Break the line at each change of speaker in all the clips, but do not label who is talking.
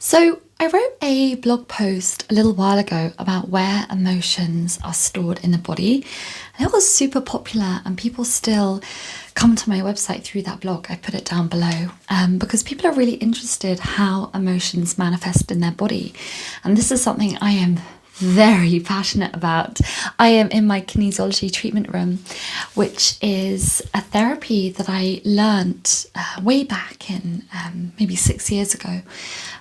So, I wrote a blog post a little while ago about where emotions are stored in the body, and it was super popular, and people still come to my website through that blog. I put it down below because people are really interested how emotions manifest in their body, and this is something I am very passionate about. I am in my kinesiology treatment room, which is a therapy that I learnt way back in maybe 6 years ago.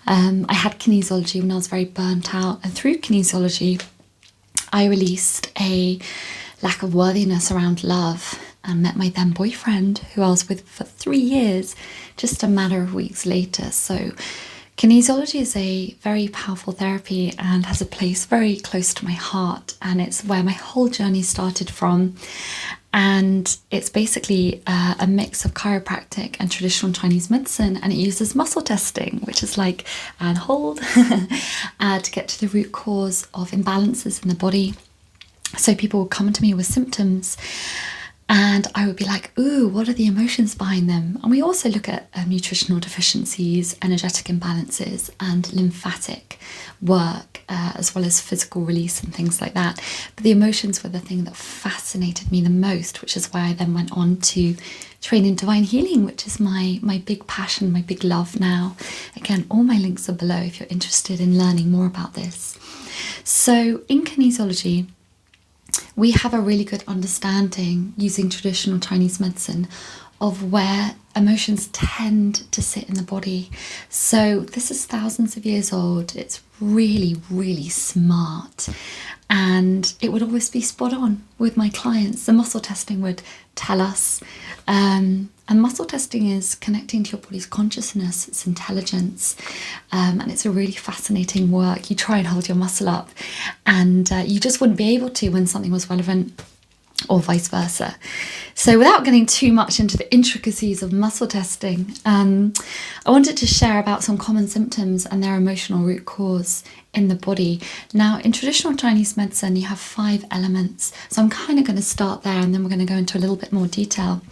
I had kinesiology when I was very burnt out, and through kinesiology, I released a lack of worthiness around love and met my then boyfriend, who I was with for 3 years, just a matter of weeks later. So kinesiology is a very powerful therapy and has a place very close to my heart, and it's where my whole journey started from. And it's basically a mix of chiropractic and traditional Chinese medicine, and it uses muscle testing, which is like and hold to get to the root cause of imbalances in the body. So people would come to me with symptoms, and I would be like, ooh, what are the emotions behind them? And we also look at nutritional deficiencies, energetic imbalances, and lymphatic work, as well as physical release and things like that. But the emotions were the thing that fascinated me the most, which is why I then went on to train in divine healing, which is my big passion, my big love now. Again, all my links are below if you're interested in learning more about this. So in kinesiology, we have a really good understanding using traditional Chinese medicine of where emotions tend to sit in the body. So this is thousands of years old. It's really, really smart. And it would always be spot on with my clients. The muscle testing would tell us. And muscle testing is connecting to your body's consciousness, its intelligence, and it's a really fascinating work. You try and hold your muscle up, and you just wouldn't be able to when something was relevant, or vice versa. So without getting too much into the intricacies of muscle testing, I wanted to share about some common symptoms and their emotional root cause in the body. Now, in traditional Chinese medicine, you have 5 elements. So I'm kind of going to start there, and then we're going to go into a little bit more detail.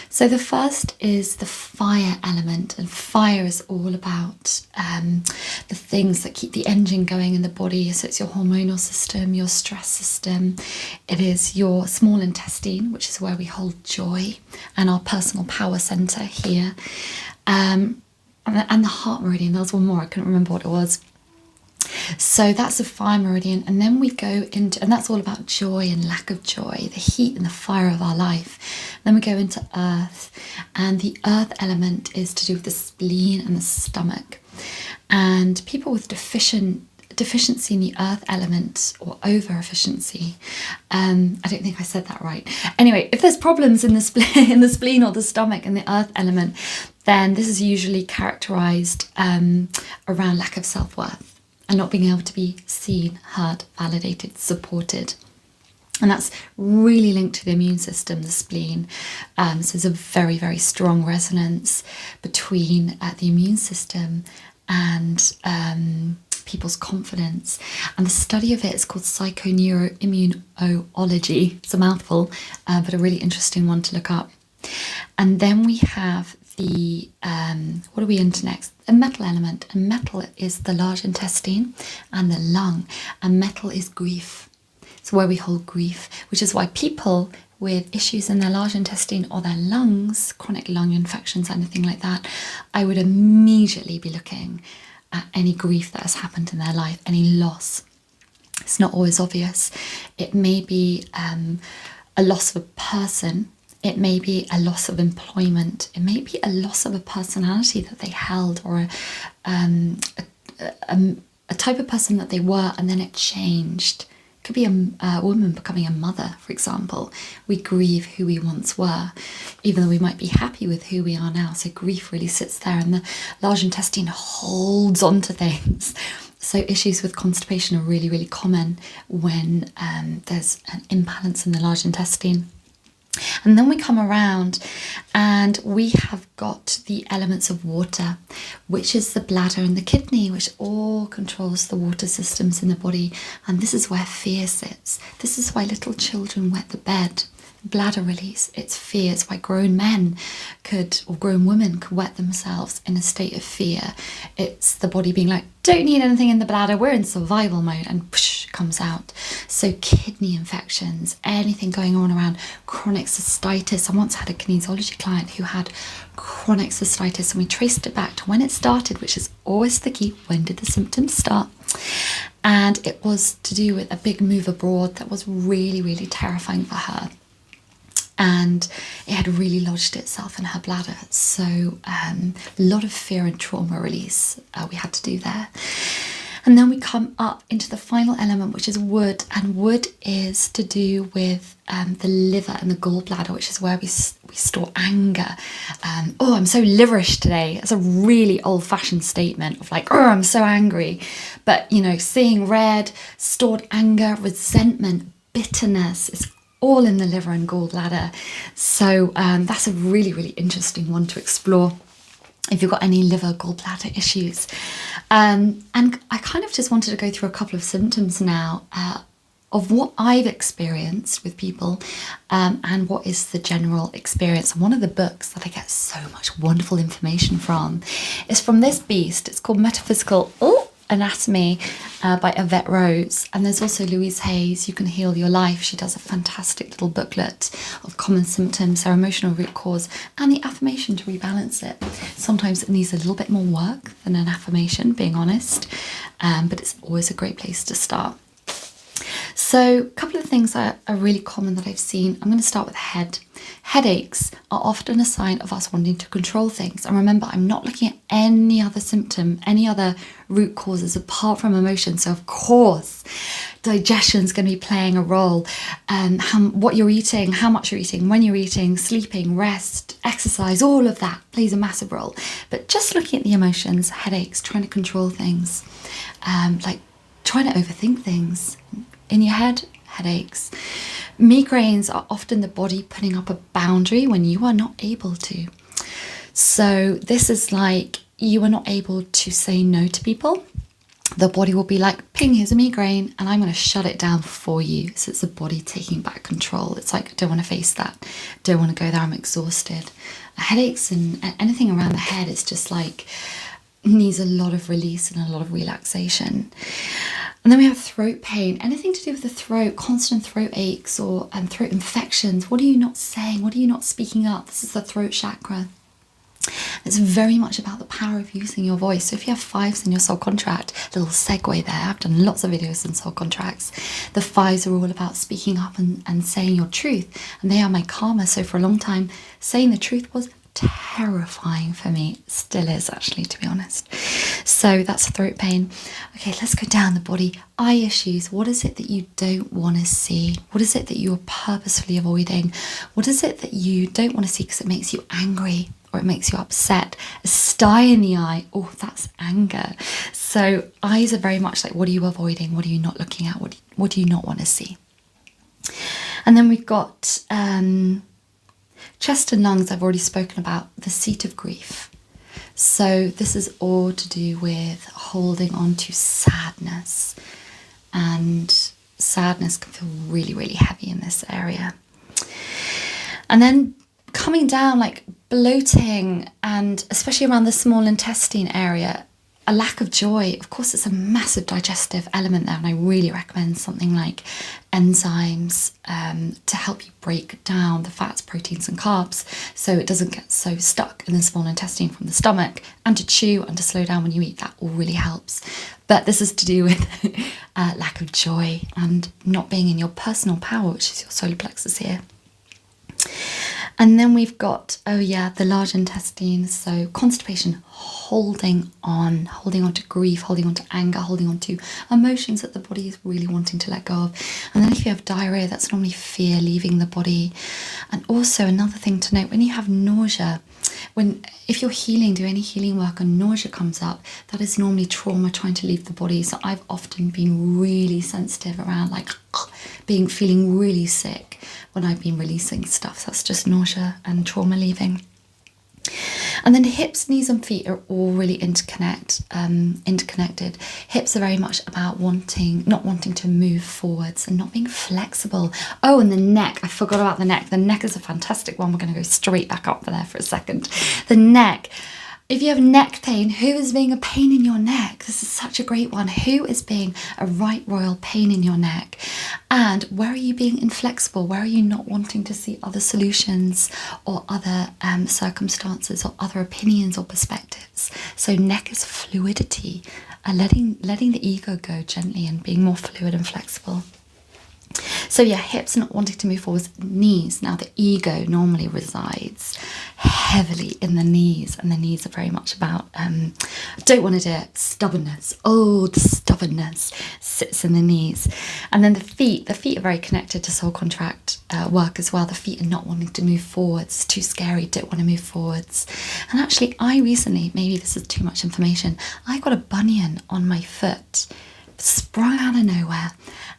So the first is the fire element, and fire is all about the things that keep the engine going in the body. So it's your hormonal system, your stress system. It is your small intestine, which is where we hold joy, and our personal power center here. And the heart meridian. There was one more, I couldn't remember what it was. So that's the fire meridian, and then we go into, and that's all about joy and lack of joy, the heat and the fire of our life. Then we go into earth, and the earth element is to do with the spleen and the stomach. And people with deficiency in the earth element, or over efficiency, I don't think I said that right. Anyway, if there's problems in the spleen or the stomach and the earth element, then this is usually characterized around lack of self-worth and not being able to be seen, heard, validated, supported. And that's really linked to the immune system, the spleen. So there's a very, very strong resonance between the immune system and people's confidence. And the study of it is called psychoneuroimmunology. It's a mouthful, but a really interesting one to look up. And then we have the, what are we into next? A metal element. And metal is the large intestine and the lung. And metal is grief. It's where we hold grief, which is why people with issues in their large intestine or their lungs, chronic lung infections, anything like that, I would immediately be looking at any grief that has happened in their life, any loss. It's not always obvious. It may be a loss of a person. It may be a loss of employment. It may be a loss of a personality that they held, or a type of person that they were, and then it changed. It could be a woman becoming a mother, for example. We grieve who we once were, even though we might be happy with who we are now. So grief really sits there, and the large intestine holds on to things. So issues with constipation are really, really common when there's an imbalance in the large intestine. And then we come around and we have got the elements of water, which is the bladder and the kidney, which all controls the water systems in the body. And this is where fear sits. This is why little children wet the bed. bladder release, it's fear. It's why grown men or grown women could wet themselves in a state of fear. It's the body being like, don't need anything in the bladder, we're in survival mode, and push, comes out. So kidney infections, anything going on around chronic cystitis. I once had a kinesiology client who had chronic cystitis, and we traced it back to when it started, which is always the key. When did the symptoms start? And it was to do with a big move abroad that was really, really terrifying for her. And it had really lodged itself in her bladder. So a lot of fear and trauma release we had to do there. And then we come up into the final element, which is wood. And wood is to do with the liver and the gallbladder, which is where we store anger. Oh, I'm so liverish today. It's a really old-fashioned statement of like, oh, I'm so angry. But, you know, seeing red, stored anger, resentment, bitterness, it's all in the liver and gallbladder. So that's a really, really interesting one to explore if you've got any liver gallbladder issues. And I kind of just wanted to go through a couple of symptoms now of what I've experienced with people and what is the general experience. And one of the books that I get so much wonderful information from is from this beast. It's called Metaphysical Anatomy by Yvette Rose. And there's also Louise Hay's You Can Heal Your Life. She does a fantastic little booklet of common symptoms, their emotional root cause, and the affirmation to rebalance it. Sometimes it needs a little bit more work than an affirmation, being honest, but it's always a great place to start. So a couple of things that are really common that I've seen. I'm going to start with head. Headaches are often a sign of us wanting to control things. And remember, I'm not looking at any other symptom, any other root causes apart from emotion. So of course, digestion is going to be playing a role. What you're eating, how much you're eating, when you're eating, sleeping, rest, exercise, all of that plays a massive role. But just looking at the emotions, headaches, trying to control things, like trying to overthink things in your head, headaches. Migraines are often the body putting up a boundary when you are not able to. So this is like you are not able to say no to people. The body will be like, ping, here's a migraine, and I'm going to shut it down for you. So it's the body taking back control. It's like, I don't want to face that. Don't want to go there. I'm exhausted. Headaches and anything around the head is just like, needs a lot of release and a lot of relaxation. And then we have throat pain, anything to do with the throat, constant throat aches or throat infections. What are you not saying? What are you not speaking up? This is the throat chakra. It's very much about the power of using your voice. So if you have fives in your soul contract, little segue there, I've done lots of videos on soul contracts. The fives are all about speaking up and saying your truth. And they are my karma. So for a long time, saying the truth was terrifying for me. Still is, actually, to be honest. So that's throat pain. Okay, let's go down the body. Eye issues. What is it that you don't want to see? What is it that you're purposefully avoiding? What is it that you don't want to see because it makes you angry or it makes you upset? A sty in the eye. Oh, that's anger. So eyes are very much like, what are you avoiding? What are you not looking at? What do you not want to see? And then we've got chest and lungs. I've already spoken about the seat of grief. So this is all to do with holding on to sadness, and sadness can feel really, really heavy in this area. And then coming down, like bloating, and especially around the small intestine area, a lack of joy. Of course, it's a massive digestive element there, and I really recommend something like enzymes to help you break down the fats, proteins and carbs so it doesn't get so stuck in the small intestine from the stomach, and to chew and to slow down when you eat. That all really helps. But this is to do with lack of joy and not being in your personal power, which is your solar plexus here. And then we've got, the large intestine. So constipation, holding on to grief, holding on to anger, holding on to emotions that the body is really wanting to let go of. And then if you have diarrhea, that's normally fear leaving the body. And also another thing to note, when you have nausea, if you're healing, do any healing work and nausea comes up, that is normally trauma trying to leave the body. So I've often been really sensitive around like feeling really sick when I've been releasing stuff. So that's just nausea and trauma leaving. And then hips, knees and feet are all really interconnected. Hips are very much about not wanting to move forwards and not being flexible. Oh, and the neck, I forgot about the neck. The neck is a fantastic one. We're going to go straight back up there for a second. The neck. If you have neck pain, who is being a pain in your neck? This is such a great one. Who is being a right royal pain in your neck? And where are you being inflexible? Where are you not wanting to see other solutions or other circumstances or other opinions or perspectives? So neck is fluidity, letting the ego go gently and being more fluid and flexible. So yeah, hips not wanting to move forwards. Knees, now the ego normally resides heavily in the knees, and the knees are very much about I don't want to do it, stubbornness. Oh, the stubbornness sits in the knees. And then the feet are very connected to soul contract work as well. The feet are not wanting to move forwards, too scary, don't want to move forwards. And actually I recently, maybe this is too much information, I got a bunion on my foot, sprung out of nowhere,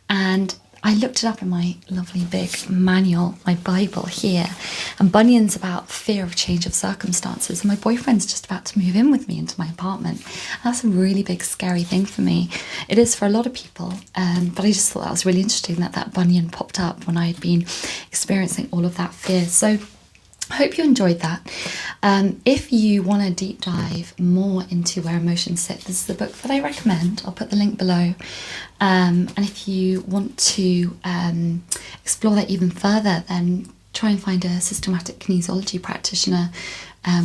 and I looked it up in my lovely big manual, my Bible here, and bunion's about fear of change of circumstances. And my boyfriend's just about to move in with me into my apartment. That's a really big, scary thing for me. It is for a lot of people, but I just thought that was really interesting that bunion popped up when I had been experiencing all of that fear. So I hope you enjoyed that. If you want to deep dive more into where emotions sit, this is the book that I recommend. I'll put the link below. And if you want to explore that even further, then try and find a systematic kinesiology practitioner,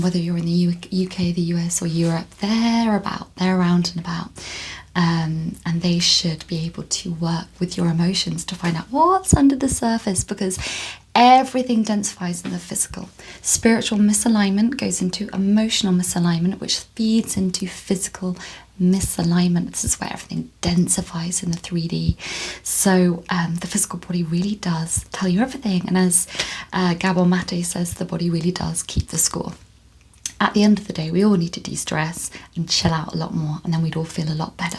whether you're in the UK, the US or Europe. They're around and about. And they should be able to work with your emotions to find out what's under the surface, because everything densifies in the physical. Spiritual misalignment goes into emotional misalignment, which feeds into physical misalignment. This is where everything densifies in the 3D. So the physical body really does tell you everything. And as Gabor Mate says, the body really does keep the score. At the end of the day, we all need to de-stress and chill out a lot more, and then we'd all feel a lot better.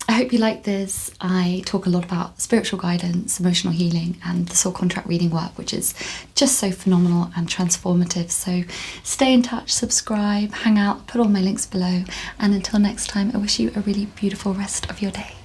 I hope you like this. I talk a lot about spiritual guidance, emotional healing, and the soul contract reading work, which is just so phenomenal and transformative. So stay in touch, subscribe, hang out, put all my links below, and until next time, I wish you a really beautiful rest of your day.